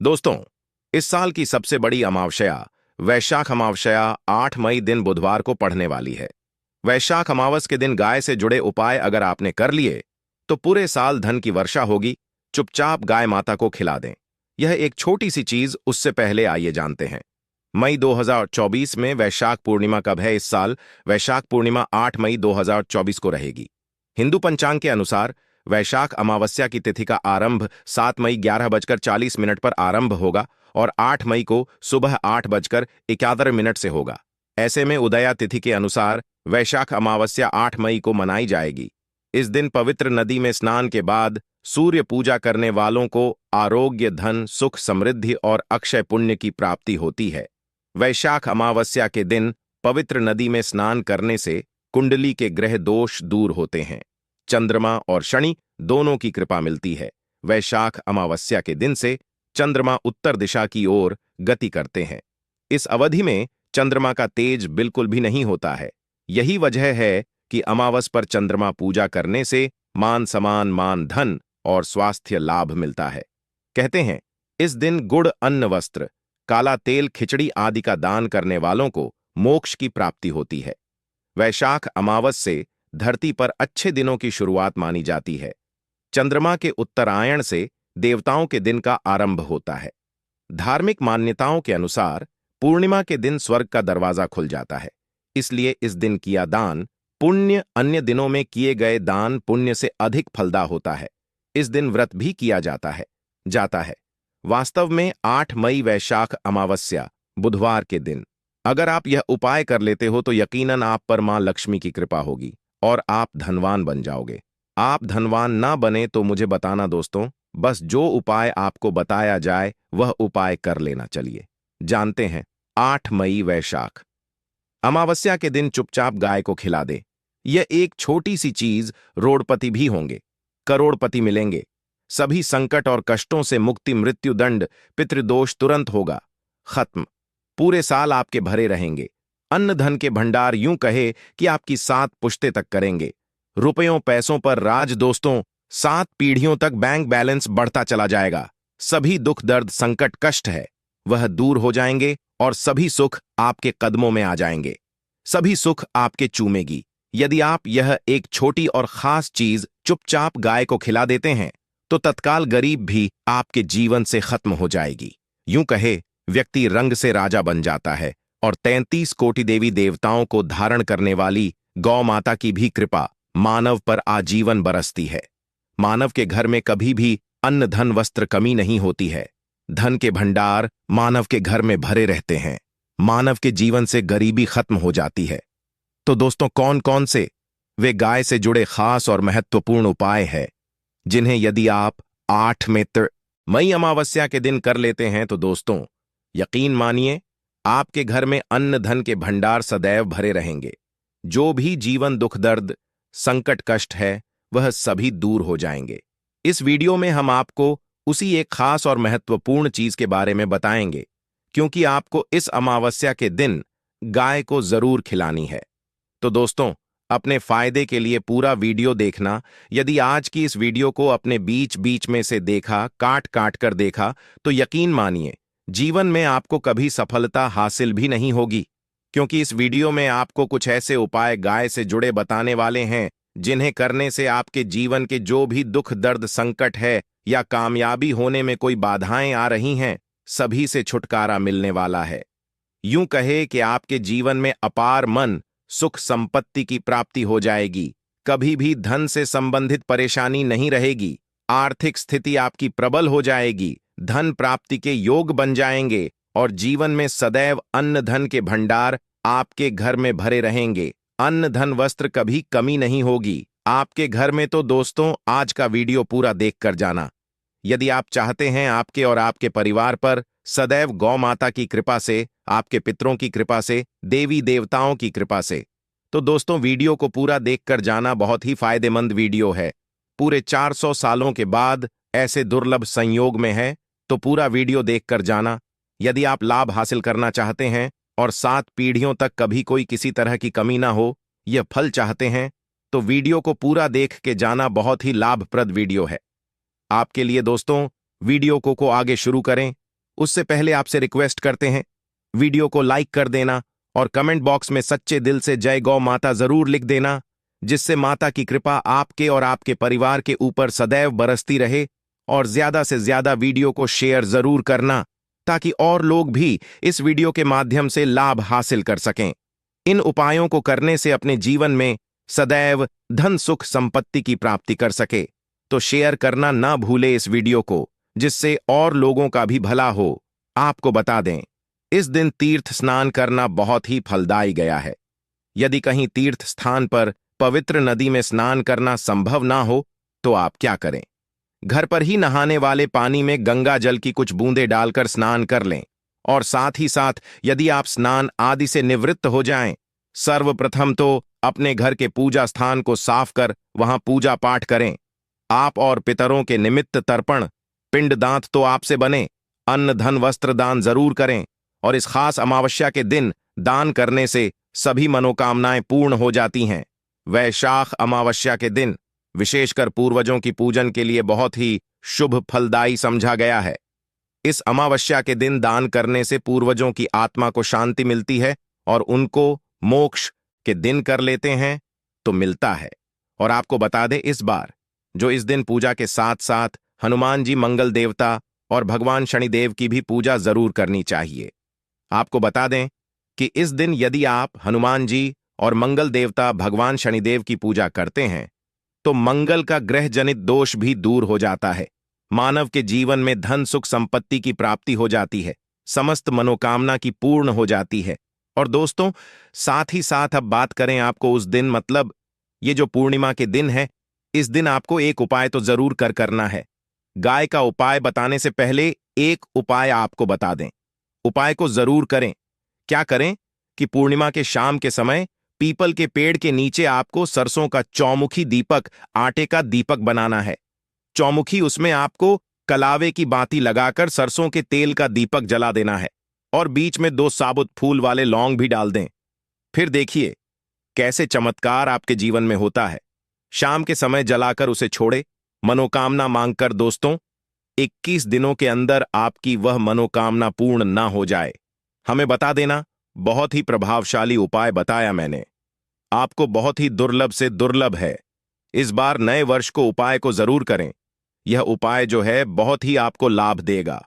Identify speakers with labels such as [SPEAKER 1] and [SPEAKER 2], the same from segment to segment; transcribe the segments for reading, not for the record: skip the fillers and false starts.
[SPEAKER 1] दोस्तों, इस साल की सबसे बड़ी अमावस्या वैशाख अमावस्या 8 मई दिन बुधवार को पड़ने वाली है। वैशाख अमावस के दिन गाय से जुड़े उपाय अगर आपने कर लिए तो पूरे साल धन की वर्षा होगी। चुपचाप गाय माता को खिला दें। यह एक छोटी सी चीज, उससे पहले आइए जानते हैं मई 2024 में वैशाख पूर्णिमा कब है। इस साल वैशाख पूर्णिमा 8 मई 2024 को रहेगी। हिंदू पंचांग के अनुसार वैशाख अमावस्या की तिथि का आरंभ 7 मई 11:40 पर आरंभ होगा और 8 मई को सुबह 8:71 से होगा। ऐसे में उदया तिथि के अनुसार वैशाख अमावस्या 8 मई को मनाई जाएगी। इस दिन पवित्र नदी में स्नान के बाद सूर्य पूजा करने वालों को आरोग्य, धन, सुख, समृद्धि और अक्षय पुण्य की प्राप्ति होती है। वैशाख अमावस्या के दिन पवित्र नदी में स्नान करने से कुंडली के ग्रह दोष दूर होते हैं। चंद्रमा और शनि दोनों की कृपा मिलती है। वैशाख अमावस्या के दिन से चंद्रमा उत्तर दिशा की ओर गति करते हैं। इस अवधि में चंद्रमा का तेज बिल्कुल भी नहीं होता है। यही वजह है कि अमावस पर चंद्रमा पूजा करने से मान सम्मान, मान धन और स्वास्थ्य लाभ मिलता है। कहते हैं इस दिन गुड़, अन्न, वस्त्र, काला तेल, खिचड़ी आदि का दान करने वालों को मोक्ष की प्राप्ति होती है। वैशाख अमावस से धरती पर अच्छे दिनों की शुरुआत मानी जाती है। चंद्रमा के उत्तरायण से देवताओं के दिन का आरंभ होता है। धार्मिक मान्यताओं के अनुसार पूर्णिमा के दिन स्वर्ग का दरवाजा खुल जाता है। इसलिए इस दिन किया दान पुण्य अन्य दिनों में किए गए दान पुण्य से अधिक फलदा होता है। इस दिन व्रत भी किया जाता है। वास्तव में 8 मई वैशाख अमावस्या बुधवार के दिन अगर आप यह उपाय कर लेते हो तो यकीनन आप पर मां लक्ष्मी की कृपा होगी और आप धनवान बन जाओगे। आप धनवान ना बने तो मुझे बताना दोस्तों, बस जो उपाय आपको बताया जाए वह उपाय कर लेना। चलिए जानते हैं। 8 मई वैशाख अमावस्या के दिन चुपचाप गाय को खिला दे। यह एक छोटी सी चीज रोड़पति भी होंगे, करोड़पति मिलेंगे। सभी संकट और कष्टों से मुक्ति, मृत्यु दंड, पितृदोष तुरंत होगा खत्म। पूरे साल आपके भरे रहेंगे। अन्न धन के भंडार यूं कहे कि आपकी 7 पुश्ते तक करेंगे। रुपयों पैसों पर राज दोस्तों, 7 पीढ़ियों तक बैंक बैलेंस बढ़ता चला जाएगा। सभी दुख, दर्द, संकट, कष्ट है वह दूर हो जाएंगे और सभी सुख आपके कदमों में आ जाएंगे। सभी सुख आपके चूमेगी। यदि आप यह एक छोटी और खास चीज चुपचाप गाय को खिला देते हैं तो तत्काल गरीब भी आपके जीवन से खत्म हो जाएगी। यूं कहे व्यक्ति रंग से राजा बन जाता है और 33 कोटि देवी देवताओं को धारण करने वाली गौ माता की भी कृपा मानव पर आजीवन बरसती है। मानव के घर में कभी भी अन्न, धन, वस्त्र कमी नहीं होती है। धन के भंडार मानव के घर में भरे रहते हैं। मानव के जीवन से गरीबी खत्म हो जाती है। तो दोस्तों, कौन कौन से वे गाय से जुड़े खास और महत्वपूर्ण उपाय हैं जिन्हें यदि आप 8 मई अमावस्या के दिन कर लेते हैं तो दोस्तों यकीन मानिए आपके घर में अन्न धन के भंडार सदैव भरे रहेंगे। जो भी जीवन दुख, दर्द, संकट, कष्ट है वह सभी दूर हो जाएंगे। इस वीडियो में हम आपको उसी एक खास और महत्वपूर्ण चीज के बारे में बताएंगे, क्योंकि आपको इस अमावस्या के दिन गाय को जरूर खिलानी है। तो दोस्तों, अपने फायदे के लिए पूरा वीडियो देखना। यदि आज की इस वीडियो को अपने बीच बीच में से देखा, काट काट कर देखा, तो यकीन मानिए जीवन में आपको कभी सफलता हासिल भी नहीं होगी, क्योंकि इस वीडियो में आपको कुछ ऐसे उपाय गाय से जुड़े बताने वाले हैं जिन्हें करने से आपके जीवन के जो भी दुख, दर्द, संकट है या कामयाबी होने में कोई बाधाएं आ रही हैं, सभी से छुटकारा मिलने वाला है। यूं कहे कि आपके जीवन में अपार मन, सुख, संपत्ति की प्राप्ति हो जाएगी। कभी भी धन से संबंधित परेशानी नहीं रहेगी। आर्थिक स्थिति आपकी प्रबल हो जाएगी। धन प्राप्ति के योग बन जाएंगे और जीवन में सदैव अन्न धन के भंडार आपके घर में भरे रहेंगे। अन्न धन वस्त्र कभी कमी नहीं होगी आपके घर में। तो दोस्तों, आज का वीडियो पूरा देखकर जाना। यदि आप चाहते हैं आपके और आपके परिवार पर सदैव गौ माता की कृपा से, आपके पितरों की कृपा से, देवी देवताओं की कृपा से, तो दोस्तों वीडियो को पूरा देखकर जाना। बहुत ही फायदेमंद वीडियो है। पूरे 400 सालों के बाद ऐसे दुर्लभ संयोग में है, तो पूरा वीडियो देखकर जाना। यदि आप लाभ हासिल करना चाहते हैं और 7 पीढ़ियों तक कभी कोई किसी तरह की कमी ना हो, यह फल चाहते हैं, तो वीडियो को पूरा देख के जाना। बहुत ही लाभप्रद वीडियो है आपके लिए। दोस्तों, वीडियो को आगे शुरू करें। उससे पहले आपसे रिक्वेस्ट करते हैं, वीडियो को लाइक कर देना और कमेंट बॉक्स में सच्चे दिल से जय गौ माता जरूर लिख देना, जिससे माता की कृपा आपके और आपके परिवार के ऊपर सदैव बरसती रहे। और ज्यादा से ज्यादा वीडियो को शेयर जरूर करना, ताकि और लोग भी इस वीडियो के माध्यम से लाभ हासिल कर सकें। इन उपायों को करने से अपने जीवन में सदैव धन सुख संपत्ति की प्राप्ति कर सके। तो शेयर करना ना भूले इस वीडियो को, जिससे और लोगों का भी भला हो। आपको बता दें, इस दिन तीर्थ स्नान करना बहुत ही फलदायी गया है। यदि कहीं तीर्थ स्थान पर पवित्र नदी में स्नान करना संभव ना हो तो आप क्या करें? घर पर ही नहाने वाले पानी में गंगा जल की कुछ बूंदें डालकर स्नान कर लें। और साथ ही साथ यदि आप स्नान आदि से निवृत्त हो जाएं, सर्वप्रथम तो अपने घर के पूजा स्थान को साफ कर वहां पूजा पाठ करें। आप और पितरों के निमित्त तर्पण पिंडदान तो आपसे बने, अन्न धन वस्त्र दान जरूर करें। और इस खास अमावस्या के दिन दान करने से सभी मनोकामनाएं पूर्ण हो जाती हैं। वैशाख अमावस्या के दिन विशेषकर पूर्वजों की पूजन के लिए बहुत ही शुभ फलदायी समझा गया है। इस अमावस्या के दिन दान करने से पूर्वजों की आत्मा को शांति मिलती है और उनको मोक्ष के दिन कर लेते हैं तो मिलता है। और आपको बता दें, इस बार जो इस दिन पूजा के साथ साथ हनुमान जी मंगल देवता और भगवान शनिदेव की भी पूजा जरूर करनी चाहिए। आपको बता दें कि इस दिन यदि आप हनुमान जी और मंगल देवता भगवान शनिदेव की पूजा करते हैं तो मंगल का ग्रह जनित दोष भी दूर हो जाता है। मानव के जीवन में धन सुख संपत्ति की प्राप्ति हो जाती है, समस्त मनोकामना की पूर्ण हो जाती है। और दोस्तों, साथ ही साथ अब बात करें आपको उस दिन, मतलब ये जो पूर्णिमा के दिन है, इस दिन आपको एक उपाय तो जरूर करना है। गाय का उपाय बताने से पहले एक उपाय आपको बता दें। उपाय को जरूर करें। क्या करें कि पूर्णिमा के शाम के समय पीपल के पेड़ के नीचे आपको सरसों का चौमुखी दीपक, आटे का दीपक बनाना है। चौमुखी, उसमें आपको कलावे की बाती लगाकर सरसों के तेल का दीपक जला देना है और बीच में 2 साबुत फूल वाले लौंग भी डाल दें। फिर देखिए कैसे चमत्कार आपके जीवन में होता है। शाम के समय जलाकर उसे छोड़े, मनोकामना मांगकर दोस्तों 21 दिनों के अंदर आपकी वह मनोकामना पूर्ण ना हो जाए। हमें बता देना, बहुत ही प्रभावशाली उपाय बताया मैंने, आपको बहुत ही दुर्लभ से दुर्लभ है। इस बार नए वर्ष को उपाय को जरूर करें। यह उपाय जो है बहुत ही आपको लाभ देगा।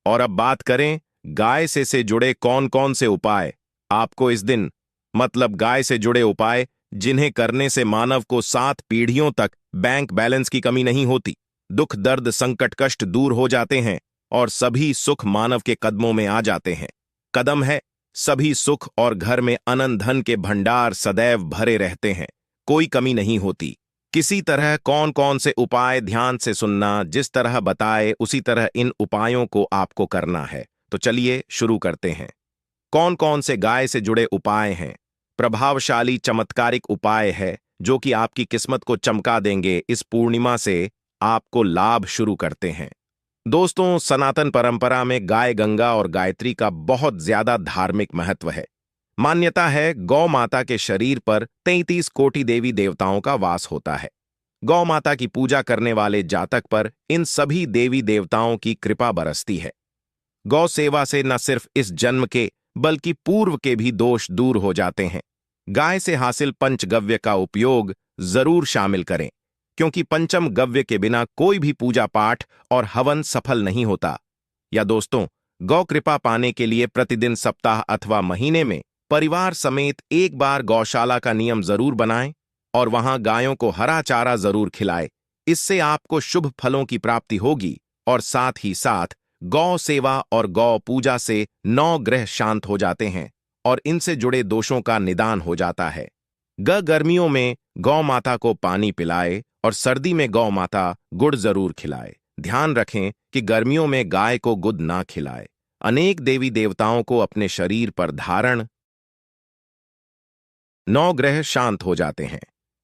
[SPEAKER 1] और अब बात करें गाय से जुड़े कौन कौन से उपाय आपको इस दिन, मतलब गाय से जुड़े उपाय जिन्हें करने से मानव को 7 पीढ़ियों तक बैंक बैलेंस की कमी नहीं होती, दुख दर्द संकट कष्ट दूर हो जाते हैं और सभी सुख मानव के कदमों में आ जाते हैं। कदम है सभी सुख और घर में अनंत धन के भंडार सदैव भरे रहते हैं, कोई कमी नहीं होती। किसी तरह कौन कौन से उपाय ध्यान से सुनना, जिस तरह बताए उसी तरह इन उपायों को आपको करना है। तो चलिए शुरू करते हैं। कौन कौन से गाय से जुड़े उपाय हैं? प्रभावशाली चमत्कारिक उपाय है जो कि आपकी किस्मत को चमका देंगे। इस पूर्णिमा से आपको लाभ शुरू करते हैं। दोस्तों, सनातन परंपरा में गाय गंगा और गायत्री का बहुत ज्यादा धार्मिक महत्व है। मान्यता है गौ माता के शरीर पर 33 कोटि देवी देवताओं का वास होता है। गौ माता की पूजा करने वाले जातक पर इन सभी देवी देवताओं की कृपा बरसती है। गौ सेवा से न सिर्फ इस जन्म के बल्कि पूर्व के भी दोष दूर हो जाते हैं। गाय से हासिल पंचगव्य का उपयोग जरूर शामिल करें, क्योंकि पंचम गव्य के बिना कोई भी पूजा पाठ और हवन सफल नहीं होता। या दोस्तों, गौ कृपा पाने के लिए प्रतिदिन, सप्ताह अथवा महीने में परिवार समेत एक बार गौशाला का नियम जरूर बनाएं और वहां गायों को हरा चारा जरूर खिलाएं। इससे आपको शुभ फलों की प्राप्ति होगी और साथ ही साथ गौ सेवा और गौ पूजा से 9 ग्रह शांत हो जाते हैं और इनसे जुड़े दोषों का निदान हो जाता है। गर्मियों में गौ माता को पानी पिलाए और सर्दी में गौ माता गुड़ जरूर खिलाए। ध्यान रखें कि गर्मियों में गाय को गुड़ ना खिलाए। अनेक देवी देवताओं को अपने शरीर पर धारण 9 ग्रह शांत हो जाते हैं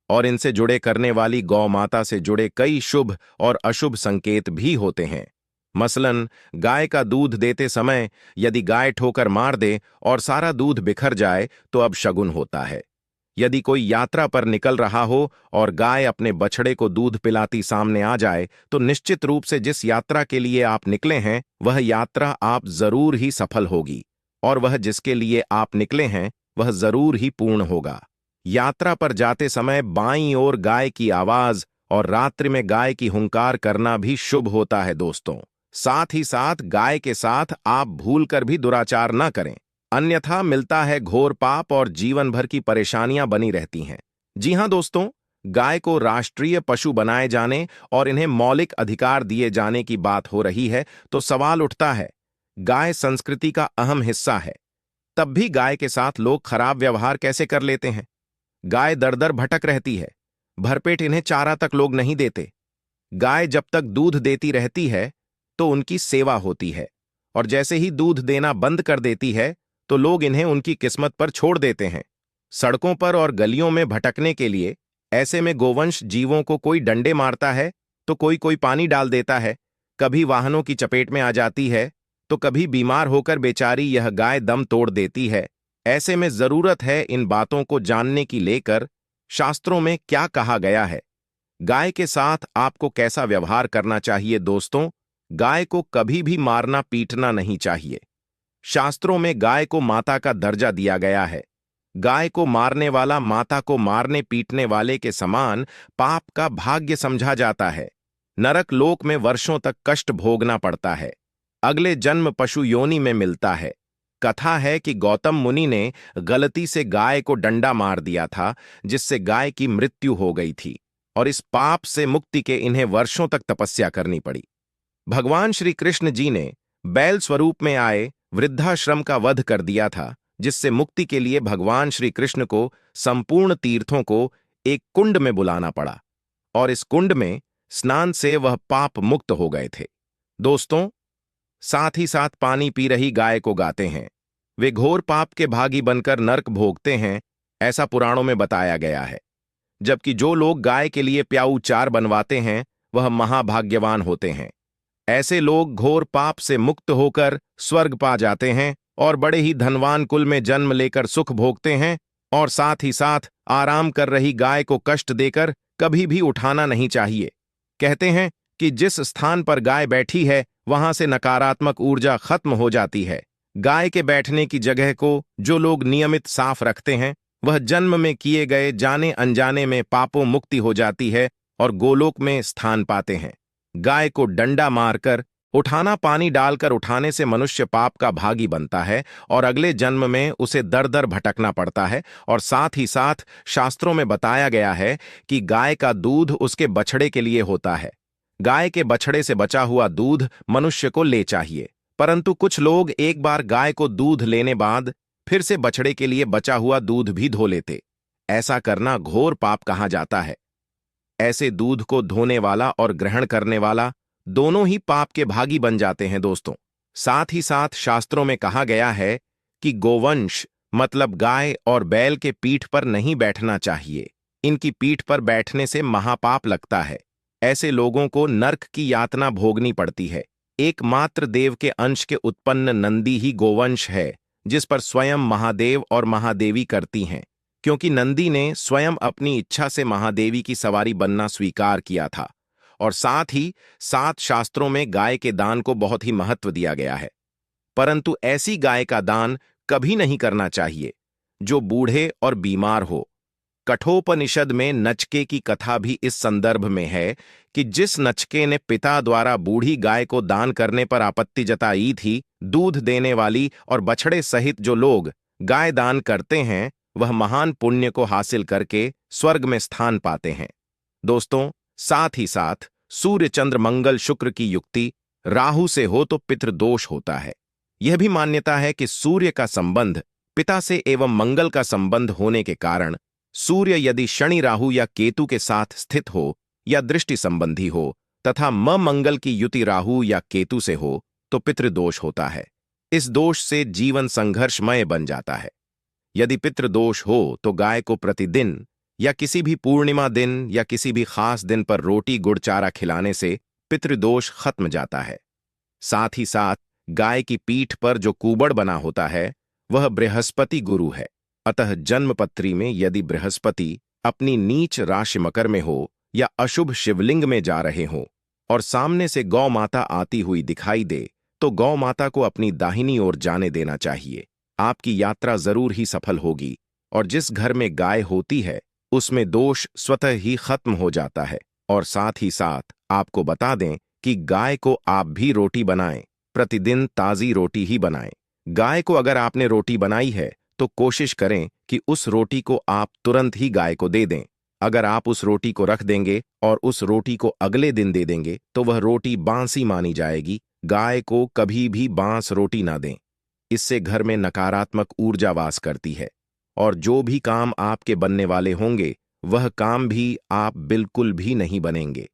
[SPEAKER 1] और इनसे जुड़े करने वाली गौ माता से जुड़े कई शुभ और अशुभ संकेत भी होते हैं। मसलन, गाय का दूध देते समय यदि गाय ठोकर मार दे और सारा दूध बिखर जाए तो अब शगुन होता है। यदि कोई यात्रा पर निकल रहा हो और गाय अपने बछड़े को दूध पिलाती सामने आ जाए तो निश्चित रूप से जिस यात्रा के लिए आप निकले हैं वह यात्रा आप जरूर ही सफल होगी और वह जिसके लिए आप निकले हैं वह जरूर ही पूर्ण होगा। यात्रा पर जाते समय बाईं ओर गाय की आवाज और रात्रि में गाय की हुंकार करना भी शुभ होता है दोस्तों। साथ ही साथ गाय के साथ आप भूलकर भी दुराचार न करें, अन्यथा मिलता है घोर पाप और जीवन भर की परेशानियां बनी रहती हैं। जी हां दोस्तों, गाय को राष्ट्रीय पशु बनाए जाने और इन्हें मौलिक अधिकार दिए जाने की बात हो रही है तो सवाल उठता है, गाय संस्कृति का अहम हिस्सा है, तब भी गाय के साथ लोग खराब व्यवहार कैसे कर लेते हैं। गाय दर दर भटक रहती है, भरपेट इन्हें चारा तक लोग नहीं देते। गाय जब तक दूध देती रहती है तो उनकी सेवा होती है, और जैसे ही दूध देना बंद कर देती है तो लोग इन्हें उनकी किस्मत पर छोड़ देते हैं, सड़कों पर और गलियों में भटकने के लिए। ऐसे में गोवंश जीवों को कोई डंडे मारता है तो कोई कोई पानी डाल देता है, कभी वाहनों की चपेट में आ जाती है तो कभी बीमार होकर बेचारी यह गाय दम तोड़ देती है। ऐसे में जरूरत है इन बातों को जानने की लेकर शास्त्रों में क्या कहा गया है, गाय के साथ आपको कैसा व्यवहार करना चाहिए। दोस्तों, गाय को कभी भी मारना पीटना नहीं चाहिए। शास्त्रों में गाय को माता का दर्जा दिया गया है। गाय को मारने वाला माता को मारने पीटने वाले के समान पाप का भाग्य समझा जाता है। नरक लोक में वर्षों तक कष्ट भोगना पड़ता है, अगले जन्म पशु योनि में मिलता है। कथा है कि गौतम मुनि ने गलती से गाय को डंडा मार दिया था, जिससे गाय की मृत्यु हो गई थी, और इस पाप से मुक्ति के इन्हें वर्षों तक तपस्या करनी पड़ी। भगवान श्री कृष्ण जी ने बैल स्वरूप में आए वृद्धाश्रम का वध कर दिया था, जिससे मुक्ति के लिए भगवान श्री कृष्ण को संपूर्ण तीर्थों को एक कुंड में बुलाना पड़ा, और इस कुंड में स्नान से वह पाप मुक्त हो गए थे। दोस्तों, साथ ही साथ पानी पी रही गाय को गाते हैं, वे घोर पाप के भागी बनकर नरक भोगते हैं, ऐसा पुराणों में बताया गया है। जबकि जो लोग गाय के लिए प्याऊ चार बनवाते हैं वह महाभाग्यवान होते हैं। ऐसे लोग घोर पाप से मुक्त होकर स्वर्ग पा जाते हैं और बड़े ही धनवान कुल में जन्म लेकर सुख भोगते हैं, और साथ ही साथ आराम कर रही गाय को कष्ट देकर कभी भी उठाना नहीं चाहिए। कहते हैं कि जिस स्थान पर गाय बैठी है वहां से नकारात्मक ऊर्जा खत्म हो जाती है। गाय के बैठने की जगह को जो लोग नियमित साफ रखते हैं वह जन्म में किए गए जाने अनजाने में पापों मुक्ति हो जाती है और गोलोक में स्थान पाते हैं। गाय को डंडा मारकर उठाना, पानी डालकर उठाने से मनुष्य पाप का भागी बनता है और अगले जन्म में उसे दर दर भटकना पड़ता है। और साथ ही साथ शास्त्रों में बताया गया है कि गाय का दूध उसके बछड़े के लिए होता है। गाय के बछड़े से बचा हुआ दूध मनुष्य को ले चाहिए, परंतु कुछ लोग एक बार गाय को दूध लेने बाद फिर से बछड़े के लिए बचा हुआ दूध भी धो लेते। ऐसा करना घोर पाप कहा जाता है। ऐसे दूध को धोने वाला और ग्रहण करने वाला दोनों ही पाप के भागी बन जाते हैं। दोस्तों, साथ ही साथ शास्त्रों में कहा गया है कि गोवंश मतलब गाय और बैल के पीठ पर नहीं बैठना चाहिए। इनकी पीठ पर बैठने से महापाप लगता है। ऐसे लोगों को नरक की यातना भोगनी पड़ती है। एकमात्र देव के अंश के उत्पन्न नंदी ही गोवंश है, जिस पर स्वयं महादेव और महादेवी करती हैं, क्योंकि नंदी ने स्वयं अपनी इच्छा से महादेवी की सवारी बनना स्वीकार किया था। और साथ ही साथ शास्त्रों में गाय के दान को बहुत ही महत्व दिया गया है, परंतु ऐसी गाय का दान कभी नहीं करना चाहिए जो बूढ़े और बीमार हो। कठोपनिषद में नचके की कथा भी इस संदर्भ में है कि जिस नचके ने पिता द्वारा बूढ़ी गाय को दान करने पर आपत्ति जताई थी, दूध देने वाली और बछड़े सहित जो लोग गाय दान करते हैं वह महान पुण्य को हासिल करके स्वर्ग में स्थान पाते हैं। दोस्तों, साथ ही साथ सूर्य चंद्र मंगल शुक्र की युक्ति राहु से हो तो पितृदोष होता है। यह भी मान्यता है कि सूर्य का संबंध पिता से एवं मंगल का संबंध होने के कारण सूर्य यदि शनि राहु या केतु के साथ स्थित हो या दृष्टि संबंधी हो तथा मंगल की युति राहु या केतु से हो तो पितृदोष होता है। इस दोष से जीवन संघर्षमय बन जाता है। यदि पितृदोष हो तो गाय को प्रतिदिन या किसी भी पूर्णिमा दिन या किसी भी खास दिन पर रोटी गुड़ चारा खिलाने से पितृदोष खत्म जाता है। साथ ही साथ गाय की पीठ पर जो कुबड़ बना होता है वह बृहस्पति गुरु है। अतः जन्मपत्री में यदि बृहस्पति अपनी नीच राशि मकर में हो या अशुभ शिवलिंग में जा रहे हो और सामने से गौ माता आती हुई दिखाई दे, तो गौ माता को अपनी दाहिनी ओर जाने देना चाहिए। आपकी यात्रा जरूर ही सफल होगी और जिस घर में गाय होती है उसमें दोष स्वतः ही खत्म हो जाता है। और साथ ही साथ आपको बता दें कि गाय को आप भी रोटी बनाएं, प्रतिदिन ताज़ी रोटी ही बनाएं। गाय को अगर आपने रोटी बनाई है तो कोशिश करें कि उस रोटी को आप तुरंत ही गाय को दे दें। अगर आप उस रोटी को रख देंगे और उस रोटी को अगले दिन दे देंगे तो वह रोटी बासी मानी जाएगी। गाय को कभी भी बांस रोटी ना दें, इससे घर में नकारात्मक ऊर्जा वास करती है और जो भी काम आपके बनने वाले होंगे वह काम भी आप बिल्कुल भी नहीं बनेंगे।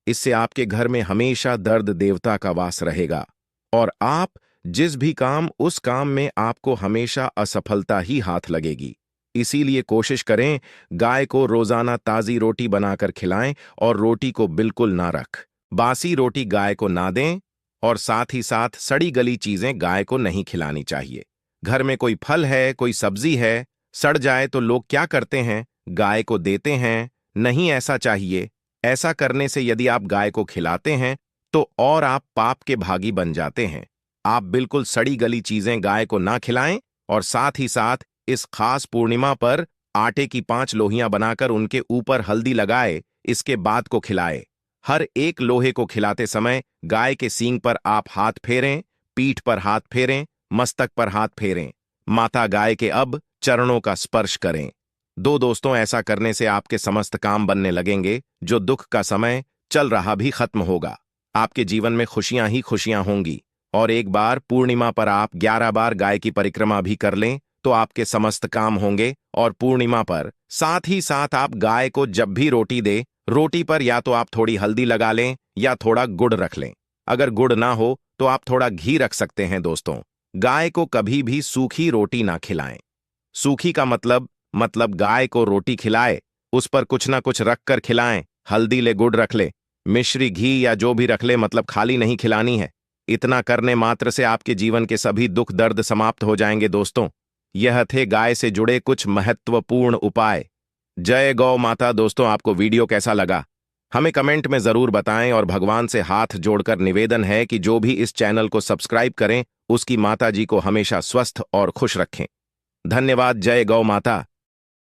[SPEAKER 1] इससे आपके घर में हमेशा दर्द देवता का वास रहेगा और आप जिस भी काम उस काम में आपको हमेशा असफलता ही हाथ लगेगी। इसीलिए कोशिश करें गाय को रोजाना ताज़ी रोटी बनाकर खिलाएं और रोटी को बिल्कुल ना रख बासी रोटी गाय को ना दें और साथ ही साथ सड़ी गली चीजें गाय को नहीं खिलानी चाहिए। घर में कोई फल है, कोई सब्जी है, सड़ जाए तो लोग क्या करते हैं, गाय को देते हैं। नहीं ऐसा चाहिए। ऐसा करने से यदि आप गाय को खिलाते हैं तो और आप पाप के भागी बन जाते हैं। आप बिल्कुल सड़ी गली चीजें गाय को ना खिलाएं और साथ ही साथ इस खास पूर्णिमा पर आटे की 5 लोहियां बनाकर उनके ऊपर हल्दी लगाए, इसके बाद को खिलाए। हर एक लोहे को खिलाते समय गाय के सींग पर आप हाथ फेरें, पीठ पर हाथ फेरें, मस्तक पर हाथ फेरें। माता गाय के अब चरणों का स्पर्श करें। दोस्तों, ऐसा करने से आपके समस्त काम बनने लगेंगे। जो दुख का समय चल रहा भी खत्म होगा। आपके जीवन में खुशियां ही खुशियां होंगी। और एक बार पूर्णिमा पर आप 11 बार गाय की परिक्रमा भी कर लें तो आपके समस्त काम होंगे। और पूर्णिमा पर साथ ही साथ आप गाय को जब भी रोटी दे, रोटी पर या तो आप थोड़ी हल्दी लगा लें या थोड़ा गुड़ रख लें। अगर गुड़ ना हो तो आप थोड़ा घी रख सकते हैं। दोस्तों, गाय को कभी भी सूखी रोटी ना खिलाएं। सूखी का मतलब गाय को रोटी खिलाए, उस पर कुछ ना कुछ रख कर खिलाएं। हल्दी ले, गुड़ रख ले, मिश्री, घी या जो भी रख ले, मतलब खाली नहीं खिलानी है। इतना करने मात्र से आपके जीवन के सभी दुख दर्द समाप्त हो जाएंगे। दोस्तों, यह थे गाय से जुड़े कुछ महत्वपूर्ण उपाय। जय गौ माता। दोस्तों, आपको वीडियो कैसा लगा हमें कमेंट में जरूर बताएं और भगवान से हाथ जोड़कर निवेदन है कि जो भी इस चैनल को सब्सक्राइब करें उसकी माता जी को हमेशा स्वस्थ और खुश रखें। धन्यवाद। जय गौ माता।